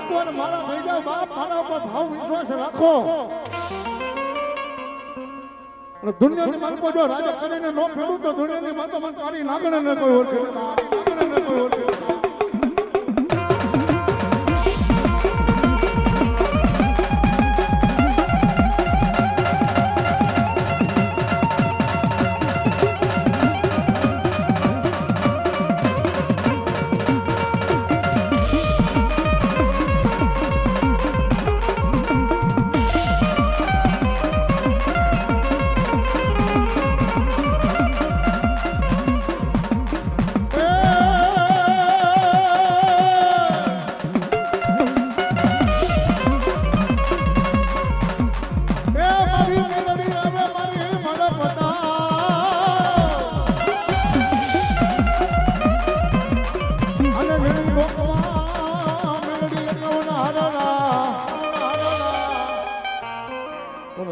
ભગવાન મારા થઈ જાવ બાપ, મારા ઉપર ભાવ વિશ્વાસ રાખો. દુનિયાની માલકો જો રાજા કરીને નો ફેરું તો દુનિયાની માલકો મને તારી નાગણે ને કોઈ ઓળખે, નાગણે ને કોઈ ઓળખે.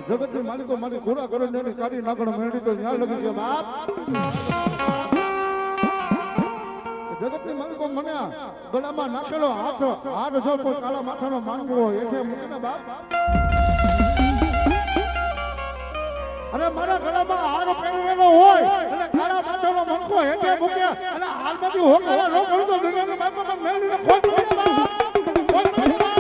જગતની માલિકો મારી ઘોડા કરે ને કાઢી નાખણ મેળવી તો ન્યાય લગી ગયો બાપ. જગતની માલિકો મને ગળામાં નાખેલો હાથ જો કોઈ કાળા માથાનો માંગવો હોય એટલે મૂકે ને બાપ. અને મારા ગળામાં હાર પહેરેલો હોય અને કાળા માથાનો મનકો હેઠે મૂકે અને હાલમાંથી હોકવા ન કરું તો દુનિયાની માલિકો મેળવીને ખોટ પડે બાપ. ખોટ પડે બાપ.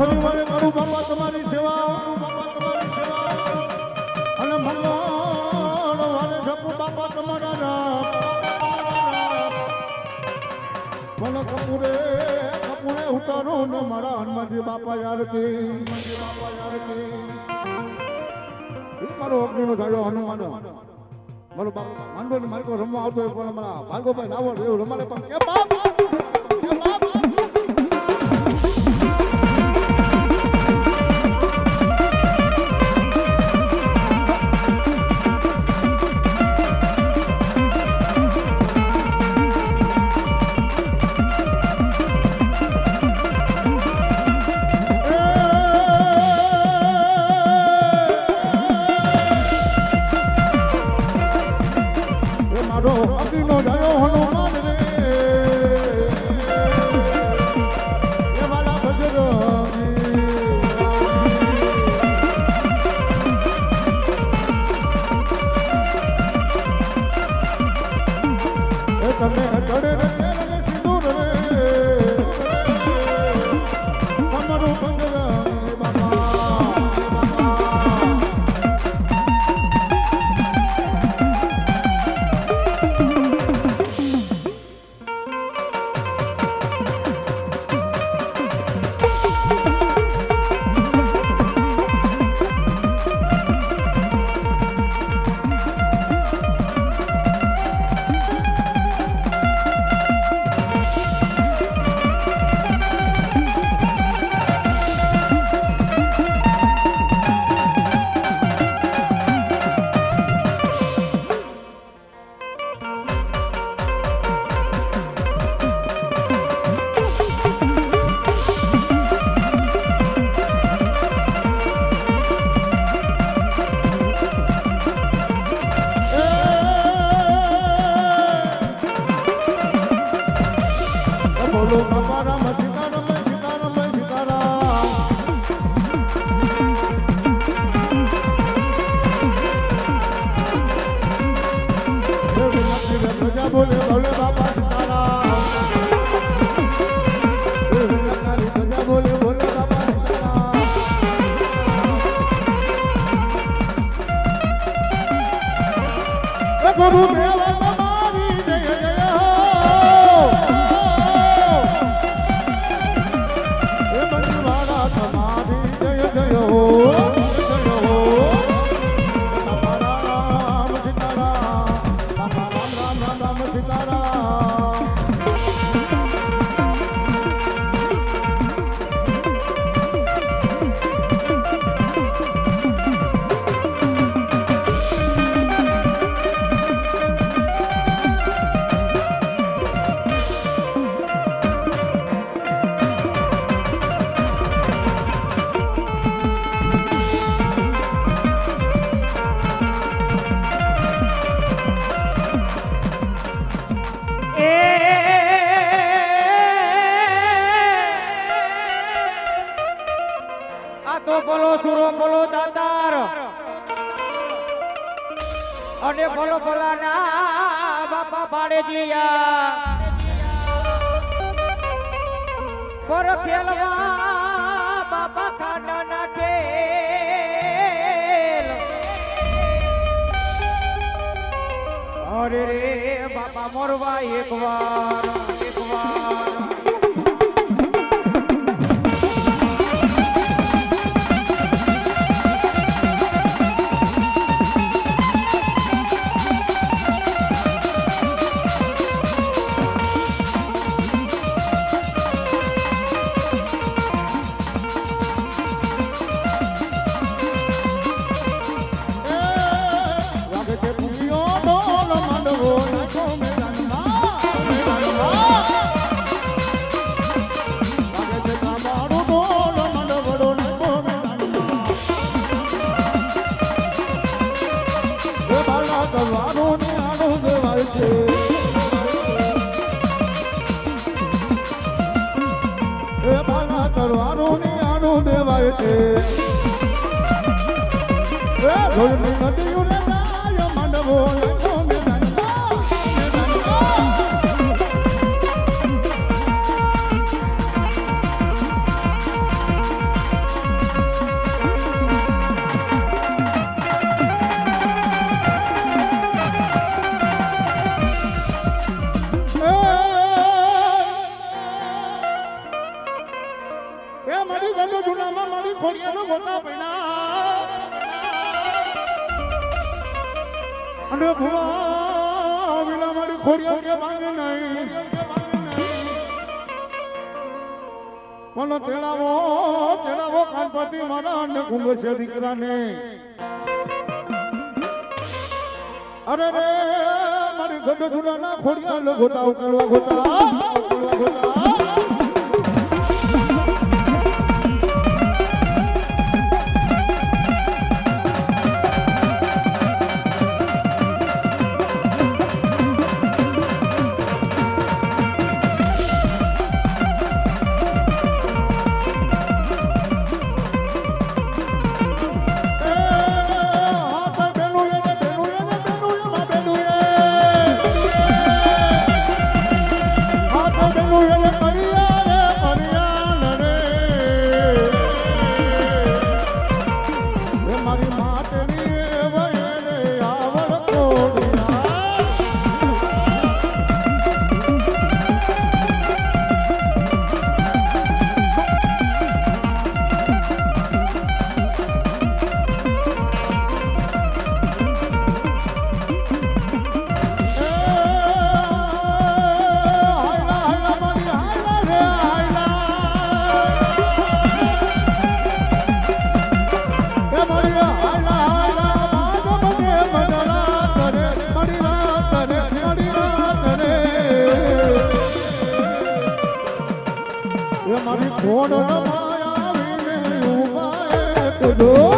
શનિવારે કરું બાપા તમારી સેવા, અને મંગળવારે જપું બાપા તમારા મને કપૂરે ઉતારો ને મારા હનુમાનજી બાપા યાર કે મારો અગ્નિનો જાયો હનુમાન મારો બાપ માંડો ને મારી કોઈ રમવા આવતો હોય પણ મારા ભાર્ગવભાઈ લાવો એવું રમાડે પણ કે બાપ સીતારામ અને બોલો બોલાના બાપા પાડે જીયા પર ખેલવા બાપા ખાડા નાખે અરે રે બાપા મોરવા એક વાર મને તેડાવો કાનપતિ મારા અને કુંભ છે દીકરાને અરે રે મારી ગઢ જુનાના ખોડિયા ગોતા ઉકળવા ગોતા કોણ રમાયાવીને ઉભાએ તુજો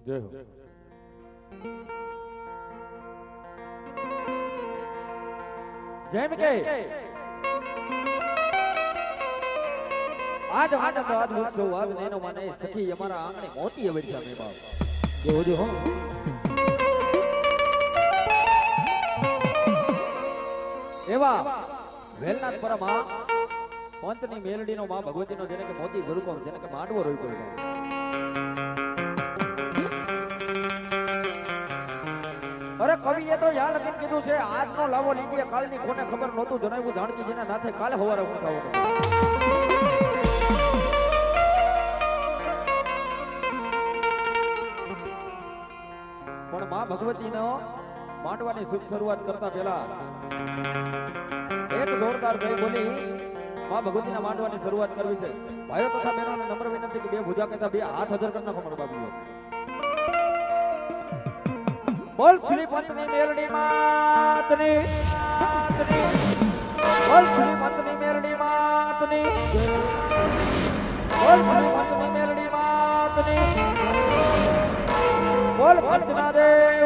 જય હો જેમ કે આજ આનંદ આદ ઉત્સવ આદ નેનો મને સખી અમારા આંગણે મોતી આવે છે મે બાપ જોજો હો એવા વેલનાથ પરમાં પંતની મેલડીનો માં ભગવતીનો જેને કે મોતી ગરુકો જેને કે માંડવો રોઈ પડ્યો અરે કવિએ તો યાર લગીને કીધું છે આજનો લાવો લીધે કાલની કોને ખબર નહોતું જણાવ્યું જાણકી જેના નાથે કાલે હવારે ઉઠાવો પણ માં ભગવતીનો માંડવાની શુભ શરૂઆત કરતા પહેલા એક જોરદાર જય બોલી માં ભગવતીના માંડવાની શરૂઆત કરવી છે ભાઈઓ તથા બહેનોને નમ્ર વિનંતી કે બે ભુજા કહેતા બે હાથ હજાર કરી નાખો મારા બાબુઓ બોલ શ્રી પંતની મેલડી માતની બોલ શ્રી પંતની મેલડી માતની બોલ શ્રી પંતની મેલડી માતની બોલ પંચના દેવ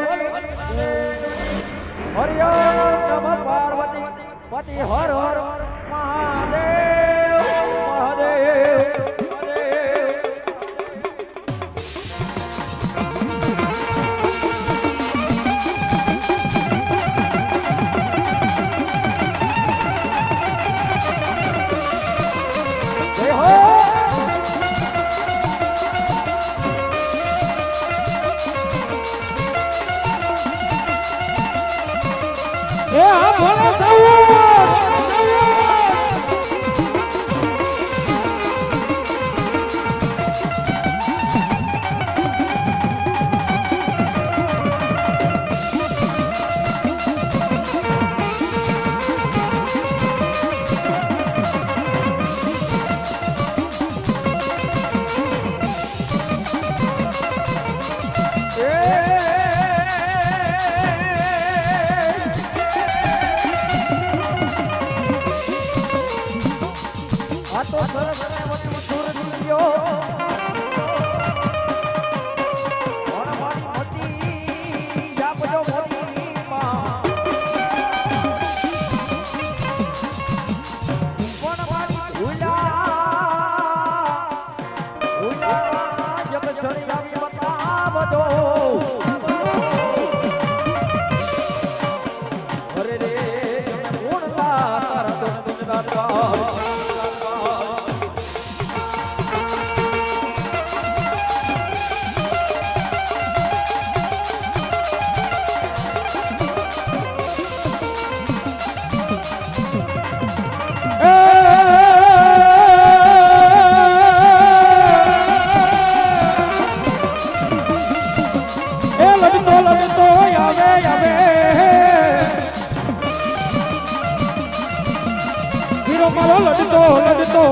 હરિયમ નમઃ પાર્વતી પતિ હર હર મહાદેવ મહાદેવ લડતો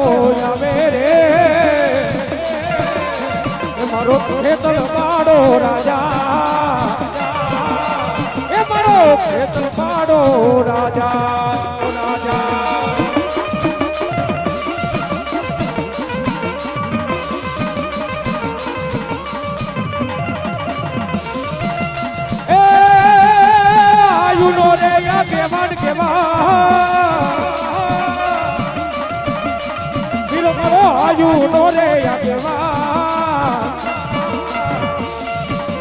આવે રે મારો ખેતર પાડો રાજા એ મારો ખેતર પાડો રાજા રાજા એ આયુનો રે યા કેવાડ કેવા આયુ નો રે આગેવા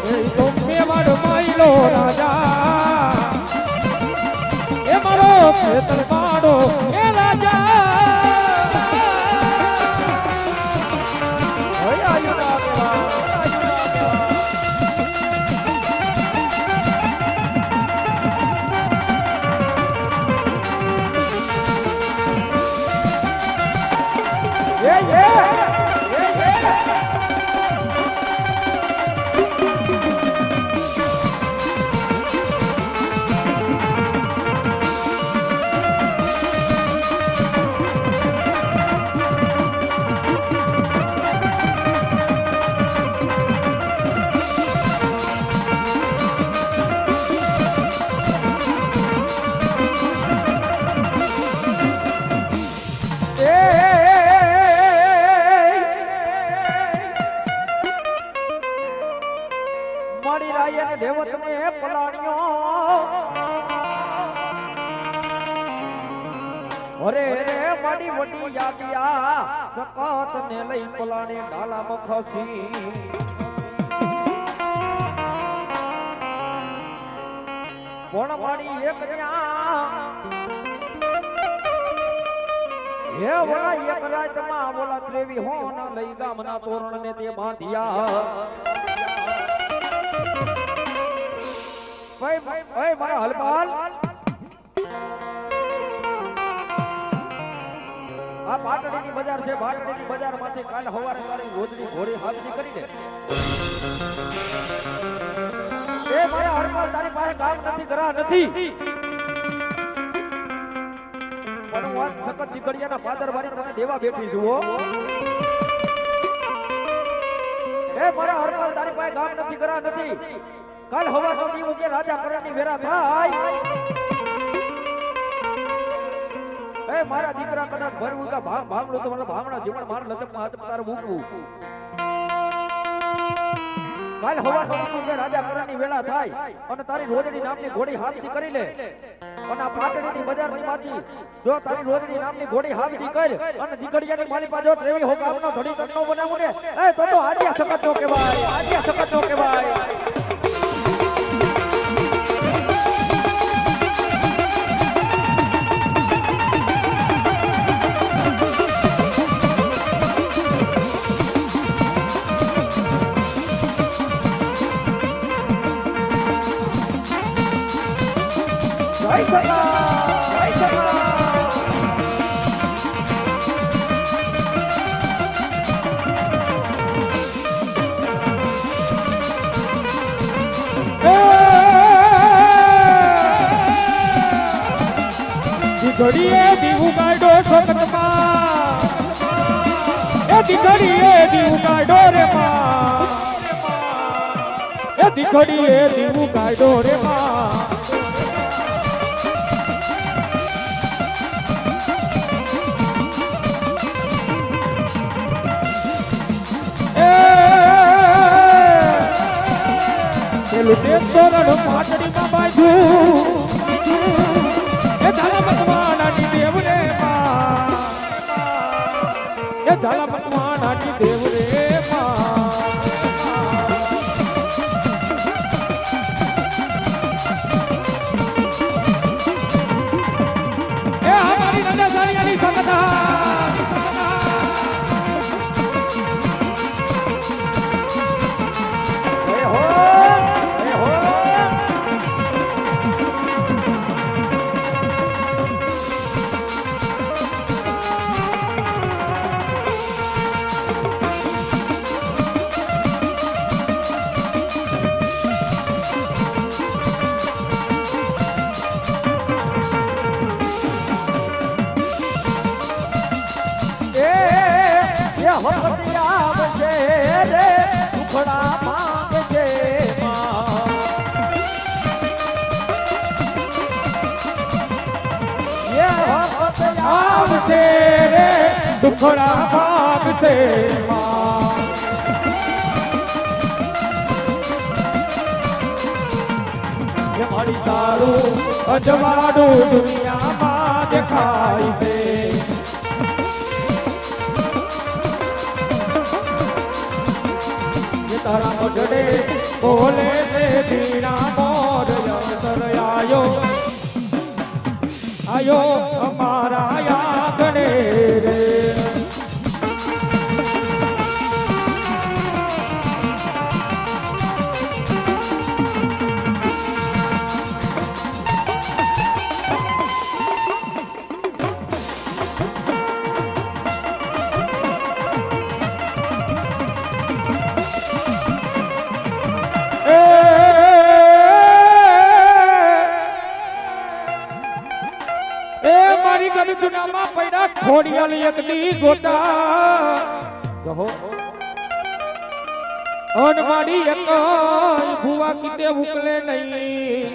એ તો મેવાડ માઈલો રાજા એ મારો ખેતર પાડો એ રાજા આયુ ના આગેવા મારી રાય ને દેવત ને પલાણ્યો અરે રે માડી વડી યાદિયા સકાત ને લઈ પલાણે ડાલામાં ખસી પણ મારી એક હે ઓલા એક રાતમાં ઓલા ત્રેવી હોન લઈ ગામના તોરણ ને તે બાંધ્યા ભાઈ મારા હલપાલ આ પાટડીની બજાર છે પાટડીની બજારમાંથી કાલ સવારે તારી રોજની ઘોડી હાજરી કરીને એ મારા હરપાલ તારી પાસે કામ નથી કરા નથી પણ હું આ સખત દીકરીયાના પાદર વાળી તને દેવા બેઠી છું હો એ મારા હરપાલ તારી પાસે કામ નથી કરા નથી કાલ સવારનો દીવો કે રાજા કરણની વેરા થાય એ મારા દીકરા કદાચ ભરવું કે ભાંગડું તો મારા ભાંગડા જીવન મારા લચકમાં હાથમાં તારે મૂકવું કાલ સવારનો દીવો કે રાજા કરણની વેળા થાય અને તારી રોજડી નામની ઘોડી હાથથી કરી લે અને આ પાટડીની બજારની માંથી જો તારી રોજડી નામની ઘોડી હાથથી કર અને દીકરીયાની માલી પાછો ટ્રેવી હોક આપનો ઘડી કટનો બનાવું ને એ તો આજે સખત નો કહેવાય આજે સખત નો કહેવાય દીકરીએ દીવું કાઢો સખતમાં એ દીકરીએ દીવું કાઢો રે માં એ દીકરીએ દીવું કાઢો રે માં પેલું તેમ તોરણ પાટડીમાં બાંધ્યું એ ઝાલા મકવાનાની દેવ રે માં એ ઝાલા મકવાનાની દેવ રે માં એ અમારી નંદા સાળિયાની સગતા દુખડા ભાગ છે મારી તારું અજવાડું દુનિયામાં દેખાય છે તારા મોઢડે બોલે છે ધીણા મોર યંતર આયો અમારા યાગણે રે જુનામાં પૈડા ખોડિયાલ એકની ગોટા કહો અન માડી એક ભુવા કીતે ઉકલે નહીં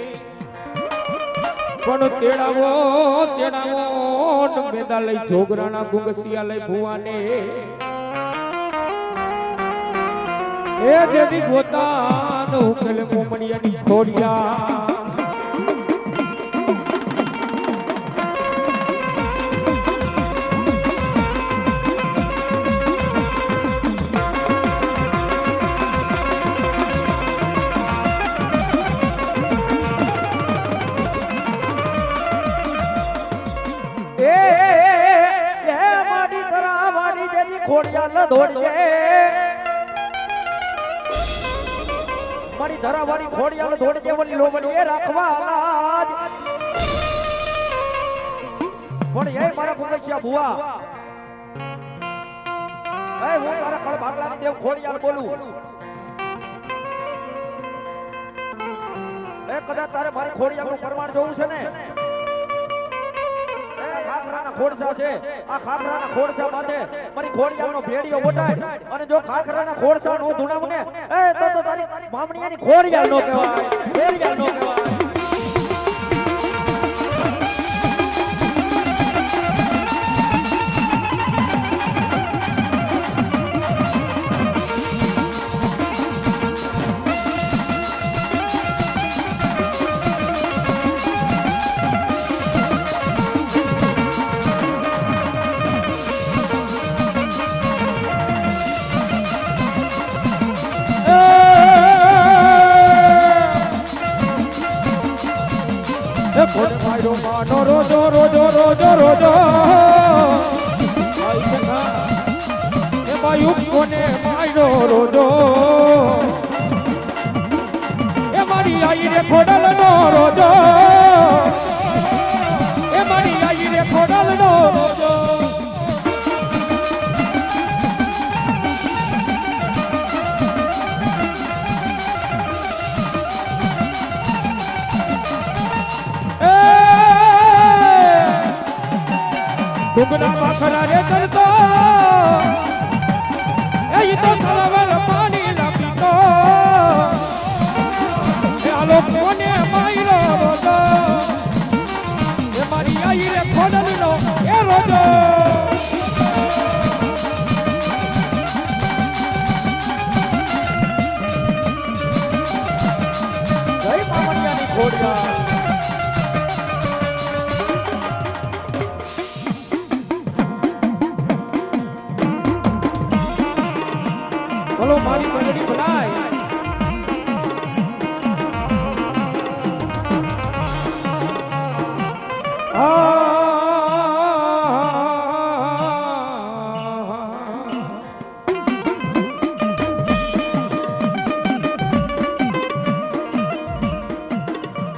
પણ તેડાવો મેદા લઈ જોગરાના ગુંગસિયા લઈ ભુવાને એ જેદી ગોતા નો ઉકલે મોમણિયાની ખોડિયા ખોડિયાલ દોડીએ અમારી ધરાવાળી ખોડિયાલ ધોડ જેવલી લોબડી એ રાખવા લાજ પણ એ મારા ભૂગેશિયા ભુવા એ હું તારા કળ ભાગલાની દેવ ખોડિયાલ બોલું એ કદાચ તારે મારી ખોડિયાલનું પ્રમાણ જોવું છે ને એ ખાખરાના ખોડસા છે આ ખાખરાના ખોડસા માથે મારી ખોડિયાલનો ભેડિયો ઓટાડ અને જો ખાખરાના ખોડસા નો ધુણાવ ને એ તો તારી મામણીયાની ખોડિયાલ નો કહેવાય ખોડિયાલ નો કહેવાય રોજો રોજો રોજો રોજો એ બાયુ કોને માયરો રોજો એ મારી આઈ રે ખોડલ નો રોજો એ મારી આઈ રે ખોડલ નો રોજો ડુંગરા પાખરા રે કરતો એ તો તળાવર પાણી લાપીતો એ આલો કોને માયરો રોજો એ મારી આઈ રે ખોડલનો એ રોજો જય મામણિયાની ખોડિયાલ બોલો મારી મેલડી બનાય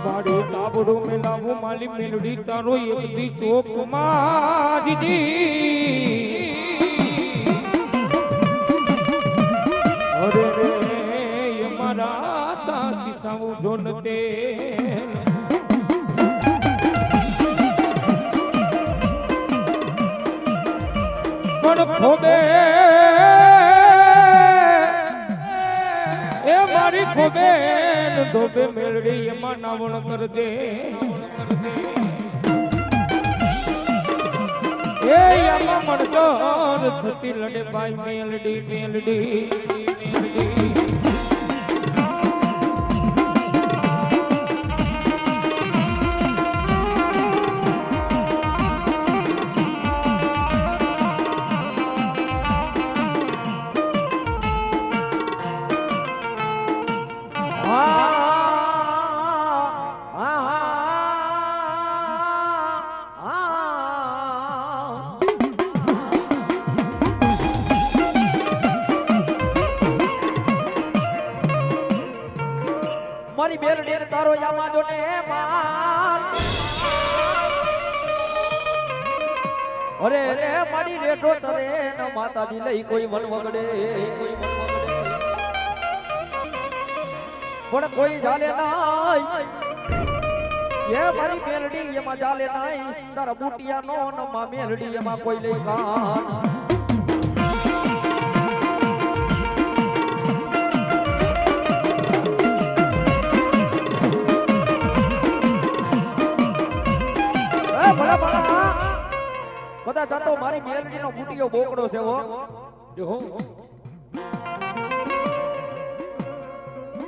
મારી તાબડો મેલાવું માલી મેલડી તારો એક દી ચોક માં દીદી અરે રે મારા તાસી સાઉ જોનતે પણ ખોબે એ મારી ખોબે ધોબે મેળડી એમાં નાવણ કર દે એ એમાં મળતો થતી લડે ભાઈ મેલડી મેલડી મારી બેલડી ને તારો યામા જો ને માર અરે રે મારી રેઠો તરે ન માતાજી લઈ કોઈ મન વગડે પણ કોઈ જાલે નાય એ મારી બેલડી એમાં જાલે નાય તારા બુટિયા નો ન માં મેલડી એમાં કોઈ લઈ કાન કદાચ આ તો મારી મેલડી નો બુટિયો બોકડો છે હો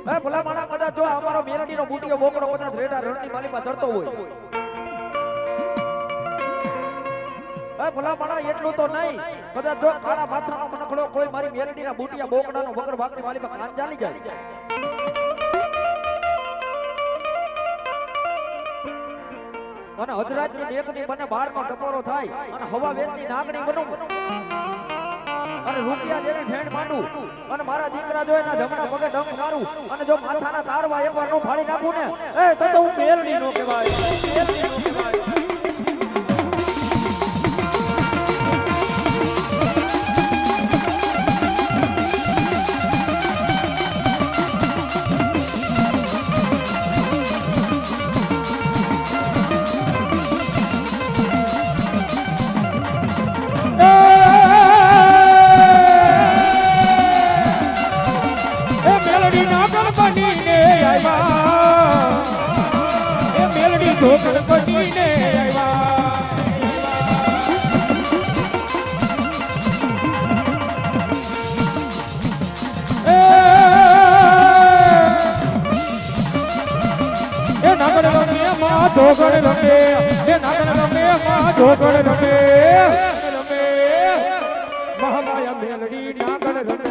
એ ભલા માણા કદાચ જો અમારો મેલડી નો બુટિયો બોકડો કદાચ રેડા રણની માલીમાં ચડતો હોય એ ભલા માણા એટલું તો નહીં કદાચ જો કાળા માથાનો મનખડો કોઈ મારી મેલડી ના બુટિયા બોકડાનો વગર ભાગની માલીમાં કાન ચાલી જાય અને હજરાજની નેકની બને 12નો ટપોરો થાય અને હવા વેદની નાગણી બનું અને રૂપિયા જેવી ભેણ માંડું અને મારા દીકરા જો એના જમણા પગે ડંખ મારું અને જો માથાના તારવા એકવાર નો ફાડી નાખું ને એ તો હું મેલડી નો કહેવાય મેલડી નો કહેવાય મહામાયા મેલડી નાગણ રમે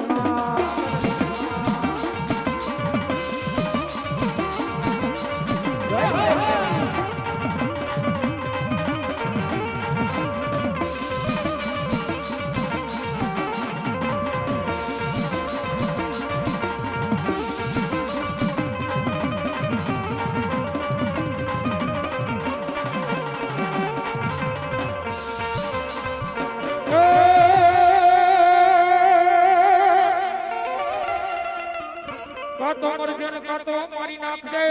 કાતો મરજે ને કાતો મારી નાખજે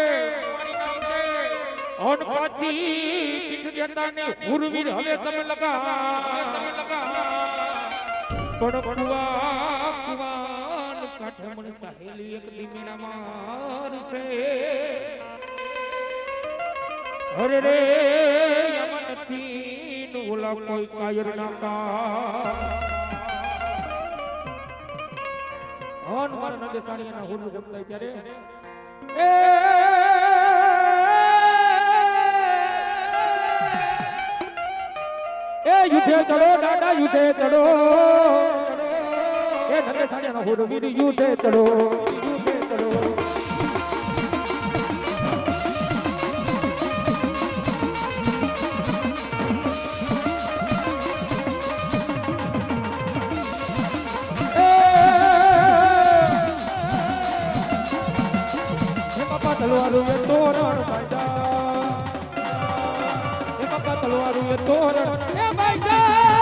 ઓન પાછી પીઠ દેતા ને હુરવીર હવે તમે લગા પણ કુવાન કાઠે મન સહેલી એક દીમેના મારશે અરે રે યમનથી નું ઓલા કોઈ કાયર ના કા હન મારા નદે સાણીના હુરુ ગમતાય ત્યારે એ યુધે ચડો દાદા યુધે ચડો એ નદે સાણીના હુરુ વીર યુધે ચડો યુધે ચડો તલવારું એ તોરણ બાંધા એ બાપા તલવારું એ તોરણ એ બાંધા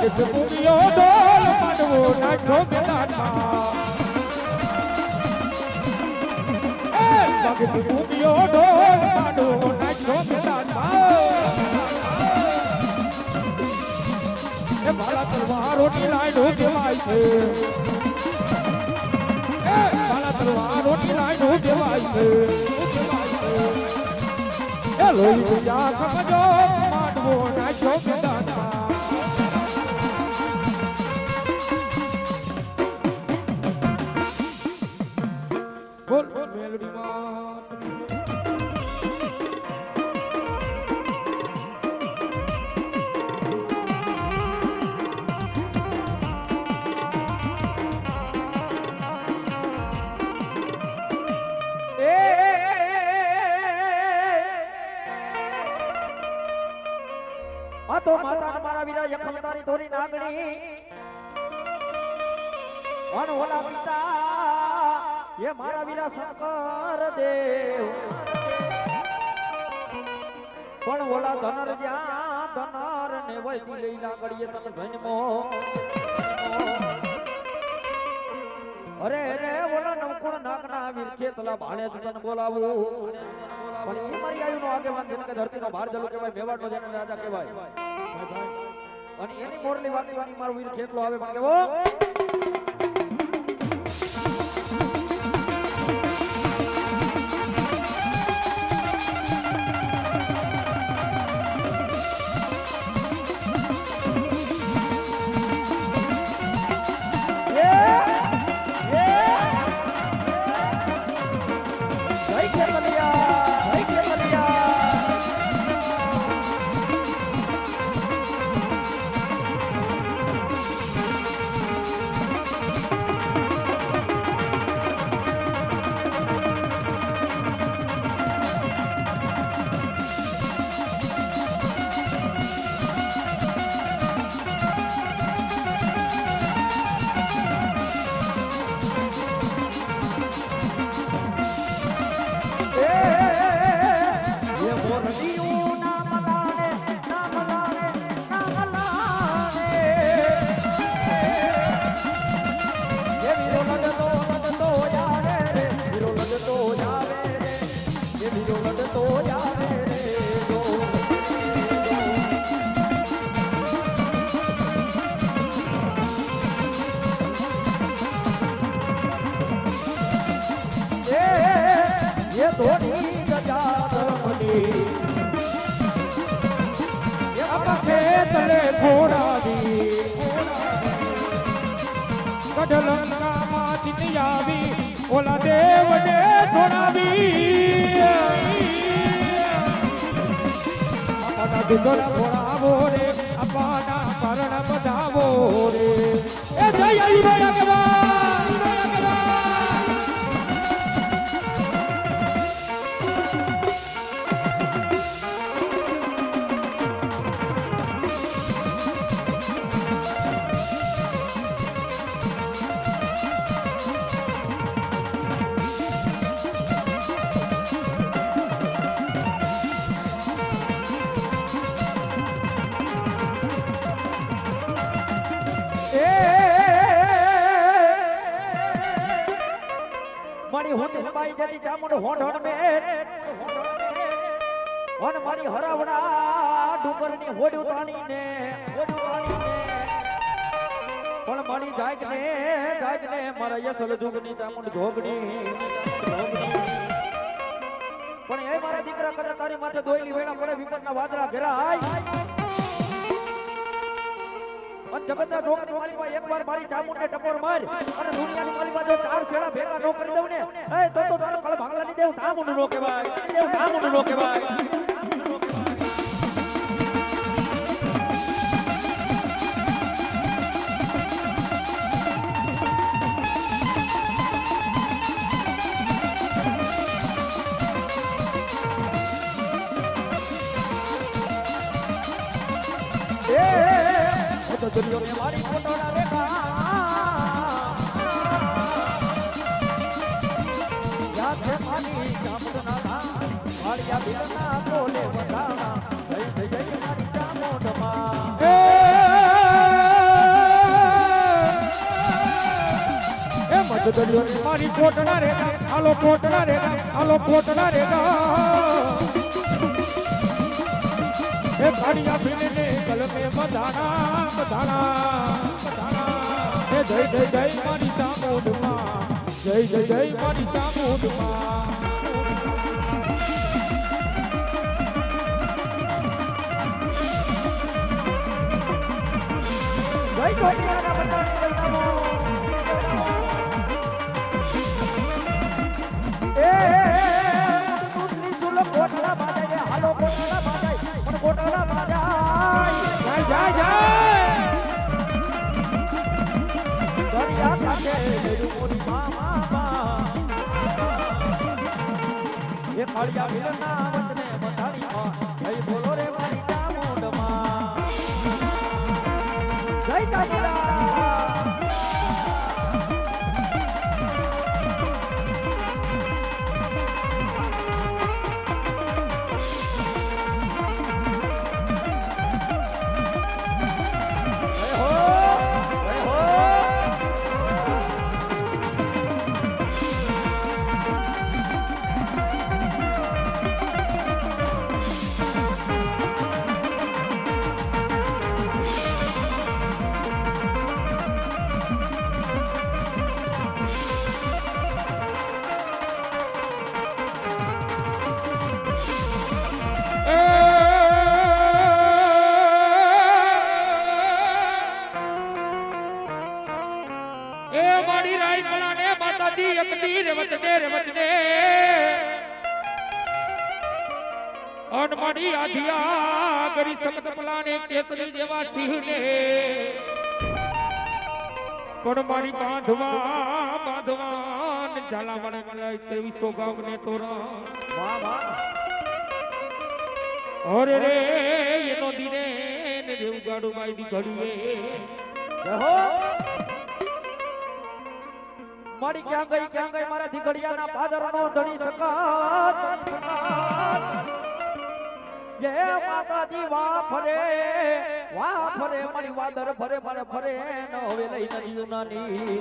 ભૂમિયો ડોલ માંડવો નાખ્યો મેદાનમાં ભૂમિયો ડોલ માંડવો નાખ્યો મેદાનમાં એ મારા તલવારોની લાઈનો કહેવાય છે મારા તલવારોની લાઈનો કહેવાય છે એ લોહી ખમજો માંડવો નાખ્યો મેદાનમાં મેલડી માં આ તો માતા મારા વીરા યખમતારી તોરી નાગણી અન ઓલા પિતા ये मारा वीरा शंकर देव पण ओला धनर ज्या धनर ने वैती लईला गड़िए तन जन्मो अरे रे ओला नवकुण नागना वीर खेतला भाणे तन बोलावो पण ई मारी आयु नो आगे वान के धरती नो भार जलो के भाई मेवाड़ नो जने राजा के भाई અને એની મોરલી વાતની વાણી મારો વીર ખેતલો આવે પણ કેવો જય ખેતલિયા એ ધોની જજાદમની એ ખેતરે ઘોડાવી કઢલંકામાં ચીની આવી ઓલા દેવને છોડાવી અપાના દુગર ઘોડાવો રે અપાના કારણ બધાવો રે એ જય ભગવાન મારી હોંડ હબાઈ જતી ચામુંડ હોંડ હોંડ મે અને મારી હરાવડા ડુંગરની હોડ ઉતાણીને પણ મારી જાગને મારા યસલ જુગની ચામુંડ ધોગણી પણ એ મારા દીકરા કરે તારી માથે દોયલી વેણા પડે વિપતના વાદળા ઘેરાય અને જગતના ડોકની માલીમાં એકવાર મારી ચામુંડને ટપોર માર અને દુનિયાની માલીમાં જો ચાર છેડા ભેગા નો કરી દઉં ને એ તો તારો કળ ભાંગલા ની દેવ ચામુંડ નો કહેવાય દુનિયા મે મારી ફોટોના રેખા યાદ છે મારી ચામુંડના વાળિયા બેના બોલે વડાણા જય જય મારી ચામુંડમાં એ મત દરિયો મારી કોટના રેગા હાલો કોટના રેગા એ કાળિયા ભીને કલમે બધાના એ જય મારી ચામુંડમાં જય મારી ચામુંડમાં જય કોટિયાના બધાને એ તુટલી તુલ કોટલા બાજાય હાલો કોટલા બાજાય પણ કોટલા બાજાય જય દરિયા કાંઠે મેરું મોરી મામા એ કાળિયા ભીલના વતને મથારીમાં જય બોલો રે મારી ચામુંડમાં જય તાજરા મારી આધિયા ગરી સખત પલાને કેસરી જેવા સિંહને પણ મારી બાંધવાન ઝાલા વડે મલાય તેવી સોગામને તોરણ વાહ વાહ ઓરે રે એનો દીને ને જેવું ગાડું બાઈ દી ઘડીએ રહો મારી ક્યાં ગઈ મારા દીકડિયાના પાદરનો ધણી સકાત જે માતાજી વાહ ફરે મારી વાદર ફરે મારે ફરે ન હવે લઈ નદી યુનાની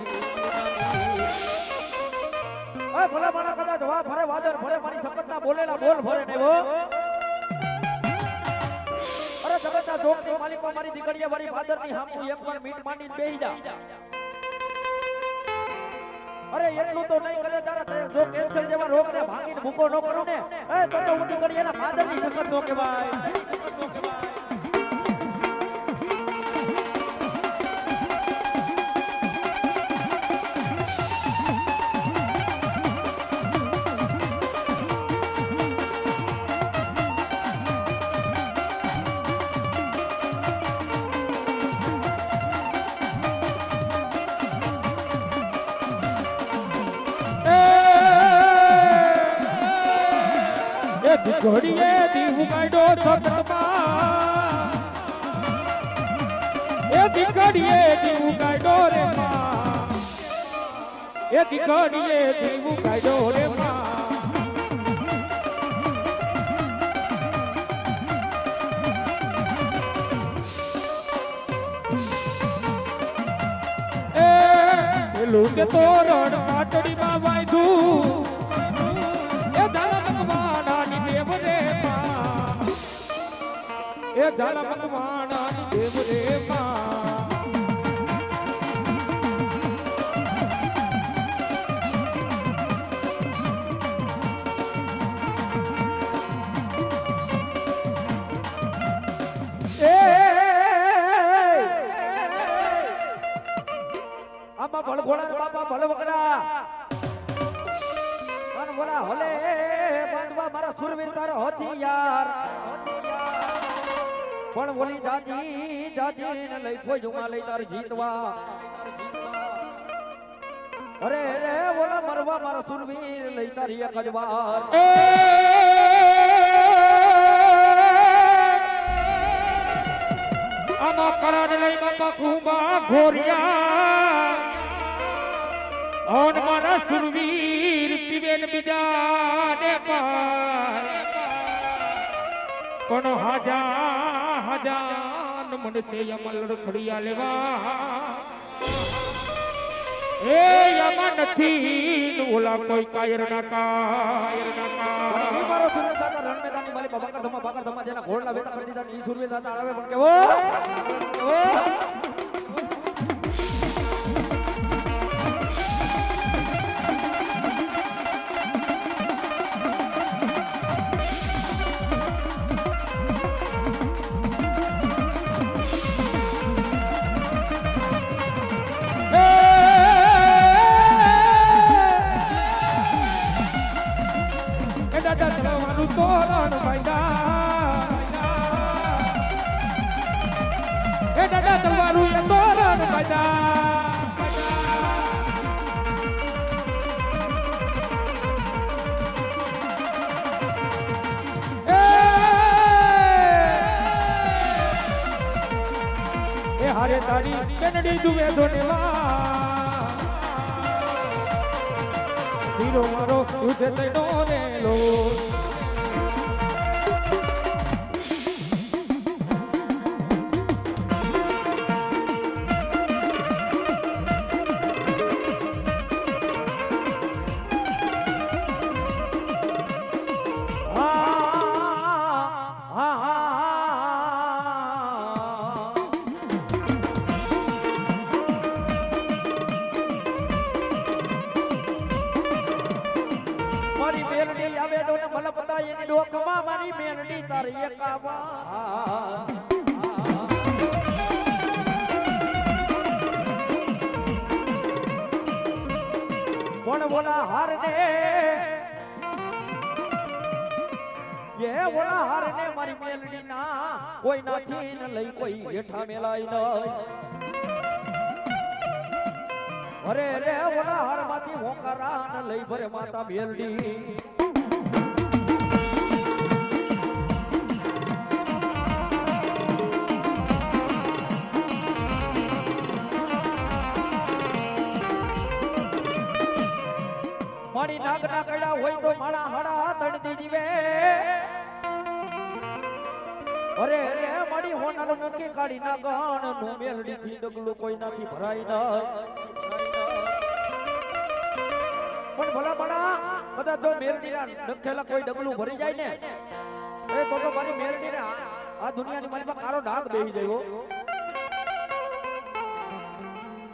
ઓય ભલા મારા કદાચ વાહ ફરે વાદર ફરે મારી સકતના બોલેલા બોલ ફરે ને વો અરે જગતના જોગની માલિકો મારી દીકડીએ મારી વાદરની હામું એકવાર મીટ માંડીને બેહી જા અરે એટલું તો નહીં કરે તારા જો કેન્સર જેવા રોગને ભાંગીને મૂકો ન કરું ને તો હું દીકરી એના માદરની સખત નો કહેવાય. ઘડીએ દીવ કાઢો સતતમાં એ દીકડીએ દીવ કાઢો રે માં એ દીકડીએ દીવ કાઢો રે માં એ પેલું કે તોરણ પાટડીમાં વાંધું એ ઝાલા ભગવાનાની દેવ રે માં આમાં ભલઘોડા ને બાપા ભલવકડા પણ બોલા હલે બાંધવા મારા સુરવીર તારો હથિયાર પણ બોલી જાજી જાજી ને લઈ ફોજમાં લઈ તાર જીતવા અરે રે બોલા મરવા મારા સુરવીર લઈ તારી એક જ વાર આમાં કરાડ લઈ બાપા ખુંબા ઘોરિયા ઓન મારા સુરવીર પીવેન બીજા ને પણ હજાન મનસે યમલ રખડિયા લેવા એ યમન નથી ઓલા કોઈ કાયર ના મારો સુરવીર દાતા રણ મેદાની માલી બાકર ધમા જેના ઘોડલા વેતા કરી દીધા ઈ સુરવીર દાતા આવે પણ કેવો તોરણ ભાઈડા એ દાદા તમારું એ તોરણ ભાઈડા એ હારે તારી કેનડી દુવે ધોનેવા હીરો મારો ઉઠે તૈનો ને લો મારી મેલડી તારી એકાવા કોણ બોલા હારને એ બોલા હારને મારી મેલડી ના કોઈ નાથી ન લઈ કોઈ હેઠા મેલાઈ નઈ અરે રે બોલા હાર માંથી હોકારા ન લઈ ભરે માતા મેલડી મારી નાગ ના કડા હોય તો મારા હડા તણતી જીવે અરે રે મારી હોનાર મુખી કાઢી ના ગણ નું મેલડી થી ડગલું કોઈ નાથી ભરાય ન પણ ભલા બડા કદાચ જો મેલડી ના નખેલા કોઈ ડગલું ભરી જાય ને એ તો મારી મેલડી ને આ દુનિયાની મારી પાસે કારો ડાઘ બેહી ગયો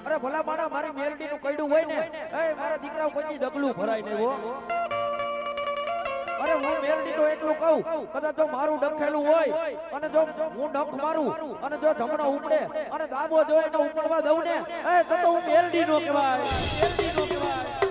અરે ભલા મારા મારી મેલડી નું કઈડું હોય ને એ મારા દીકરાઓ કોઈ ડગલું ભરાય નહીં હો હું મેલડી તો એટલું કહું કદાચ જો મારું ડખેલું હોય અને જો હું ડખ મારું અને જો ધમણો ઉપડે અને દાબો જો એને ઉપડવા દઉં ને એ તો હું મેલડી નો કહેવાય મેલડી નો કહેવાય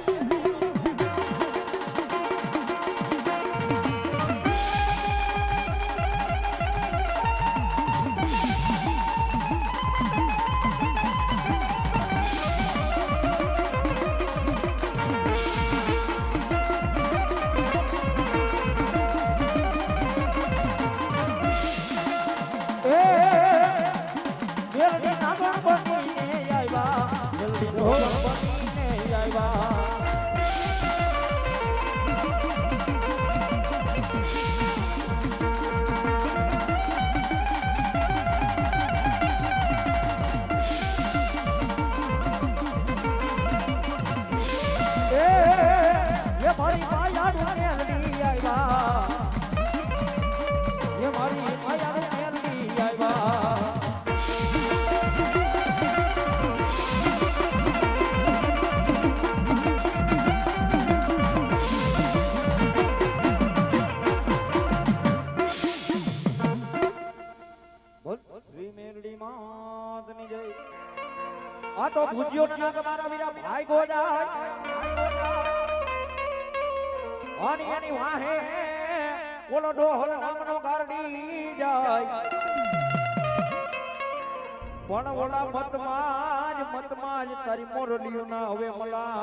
આ તો ભૂજ્યો ના તમારા વીરા ભાઈ ગોજા અને એની વાહે ઓલો ડોહલ નામનો ગારડી જાય પણ ઓલા મતમાં જ તારી મોરલીઓ ના હવે મલા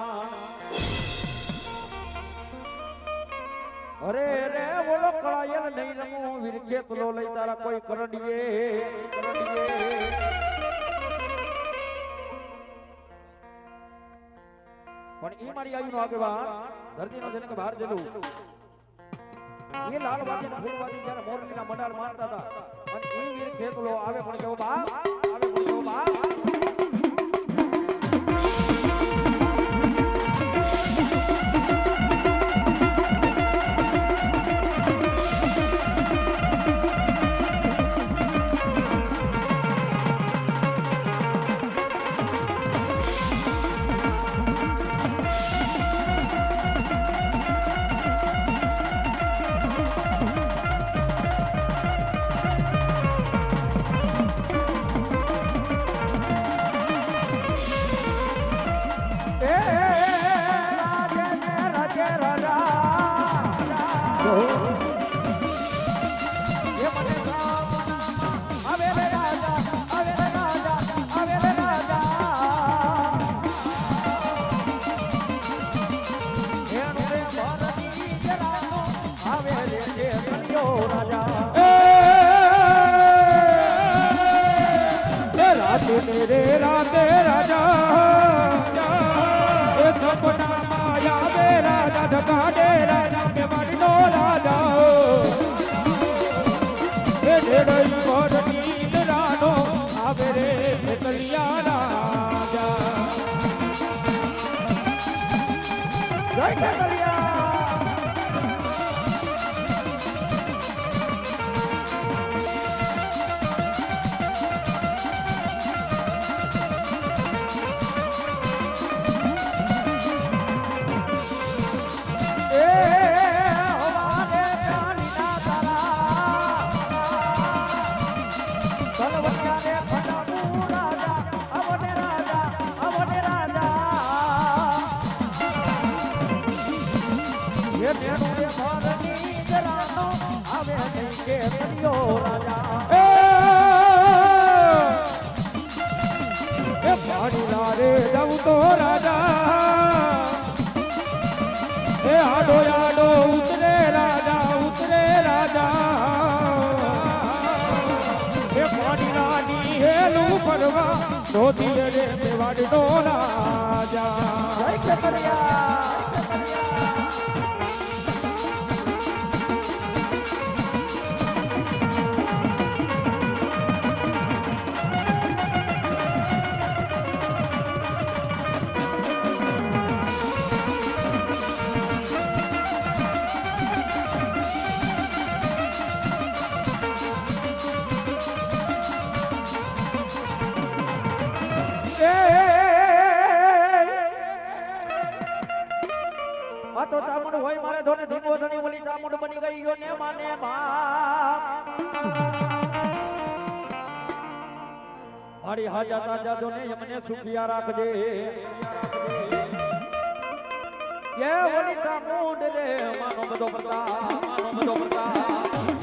અરે રે ઓલો કળાયલ નહીં રમું વીર ખેતલો લઈ તારા કોઈ કરડીએ પણ ઈ મારી આયુ નો આગેવાન ધરતી નો જેને કે બહાર જેલું એ લાલવાદી ફૂલવાદી જ્યારે મોરલીના મંડાળ મારતા હતા અને એ વીર ખેતલો આવે પણ કેવો બાપ આવે પણ કેવો બાપ मेरे राधे राजा सपना माया दे राजा धका दे राजा के मन नो राजा ढेड़ई मोर नींद रानो आवे रे कलिया राजा जय कलिया रे जाऊ तो राजा हे आडो आडो उतरे राजा हे पानी रानी हे लू परवा धोती रे मेवाड़ी तो राजा ધીંગોધણી ઓલી ચામુંડ બની ગઈ યો ને માને બાપ મારી હાજા તાજા જો ને મને સુખિયા રાખજે ये वनिता मूड रे मानो बदो प्रताप मानो बदो प्रताप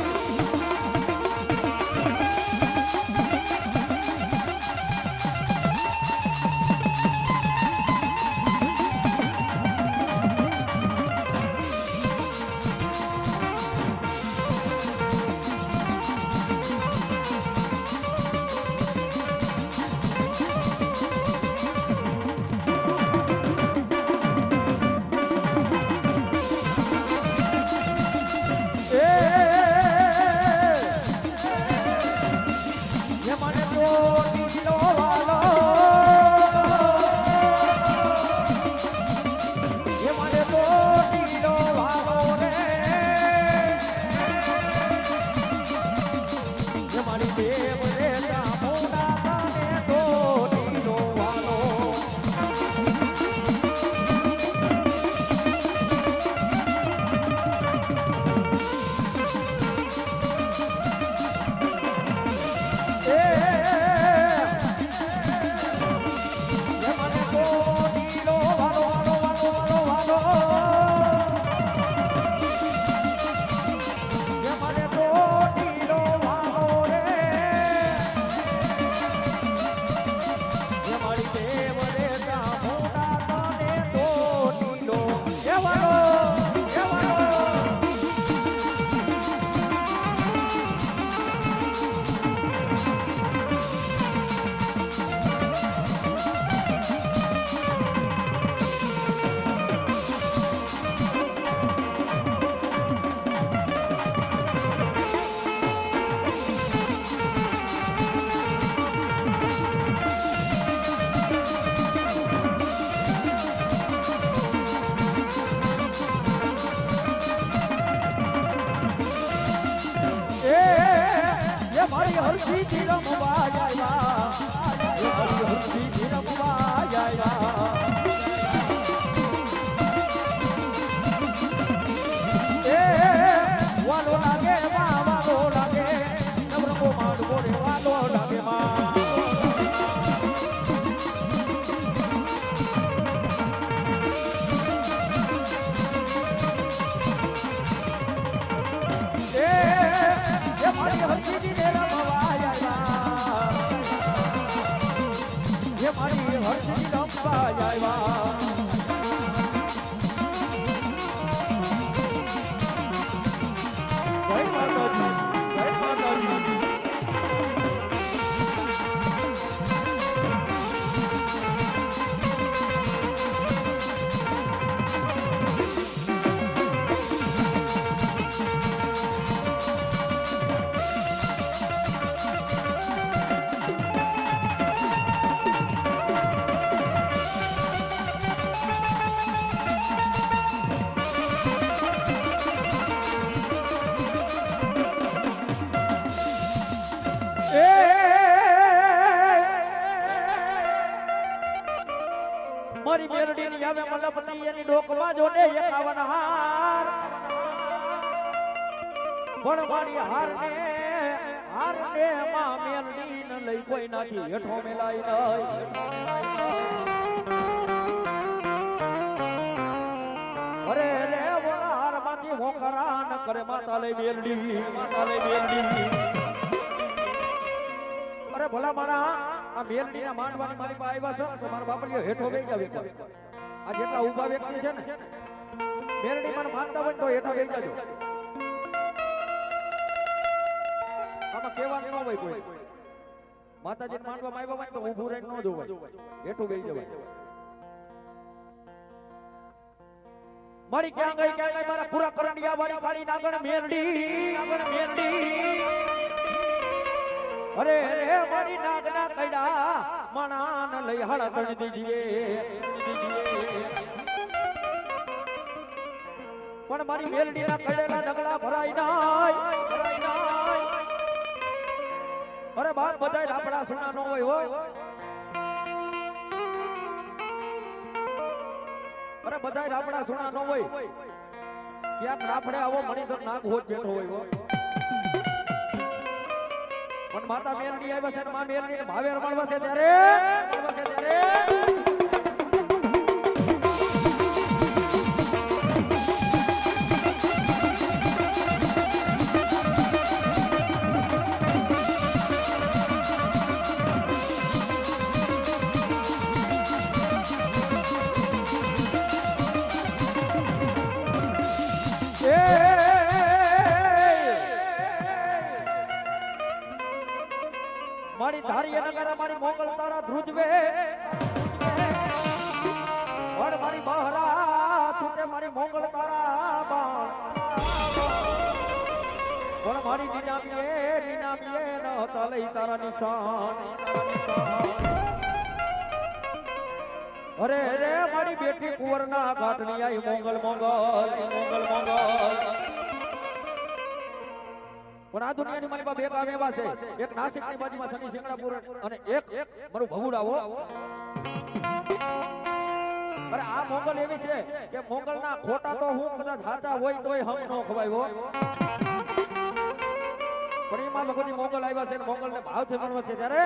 મારી મેરડી ની આવે મલ્લપતિ એની ડોકમાં જોડે 51 હાર પણ મારી હારને માં મેરડી ન લઈ કોઈ નાથી હેઠો મેલાઈ નહીં અરે રે બોલા હાર માંથી હોકરા ન કરે માતા લઈ મેરડી અરે ભલા મારા આ મેરડી ના માંડવાની મારી પાસે આવ્યા છે તમારા બાપલીઓ હેઠો બેસી જાવ એકવાર આ જેટલા ઊભા વ્યક્તિ છે ને મેરડી મને માનતા હોય તો હેઠો બેસી જાજો આમાં કહેવાનું ન હોય કોઈ માતાજી માંડવામાં આવ્યા હોય તો ઊભું રહીને ન જોવાય હેઠો બેસી જવાય મારી ક્યાં ગઈ મારા પૂરા કરંડિયા વાળી કાળી નાગણ મેરડી અરે રે મારી નાગના કડા મણાન લઈ હાડા તણ દીજીએ પણ મારી મેરડીના કડેલા ડગલા ભરાઈ નાય અરે બાપ બધાય રાપડા સુના નો હોય હો અરે બધાય રાપડા સુના નો હોય ક્યાંક રાફડે આવો મણિધર નાગ હોજ બેઠો હોય હો. પણ માતા મેલડી આવ્યા છે ને માં મેલડી ને ભાવે રમાડવા છે ત્યારે મારી ધારી નગર મારી મોગલ તારા ધ્રુજવે ઓર મારી બહરા છૂટે મારી મોગલ તારા બાણ ઓર મારી નીનામીએ ન હતા લઈ તારા નિશાન અરે રે મારી બેટી કુંવરના ઘાટની આઈ મોગલ પણ આ દુનિયાની મારી પાસે બે કામ એવા છે એક નાસિકની બાજુમાં શનિ સિંગણાપુર અને એક મારું ભગુડાવો અરે આ મોગલ એવી છે કે મોગલના ખોટા તો હું કદાચ સાચા હોય તોય હમ નો ખવાયો પણ એમાં ભગવતી મોગલ આવ્યા છે મોગલને ભાવથી મળવા છે ત્યારે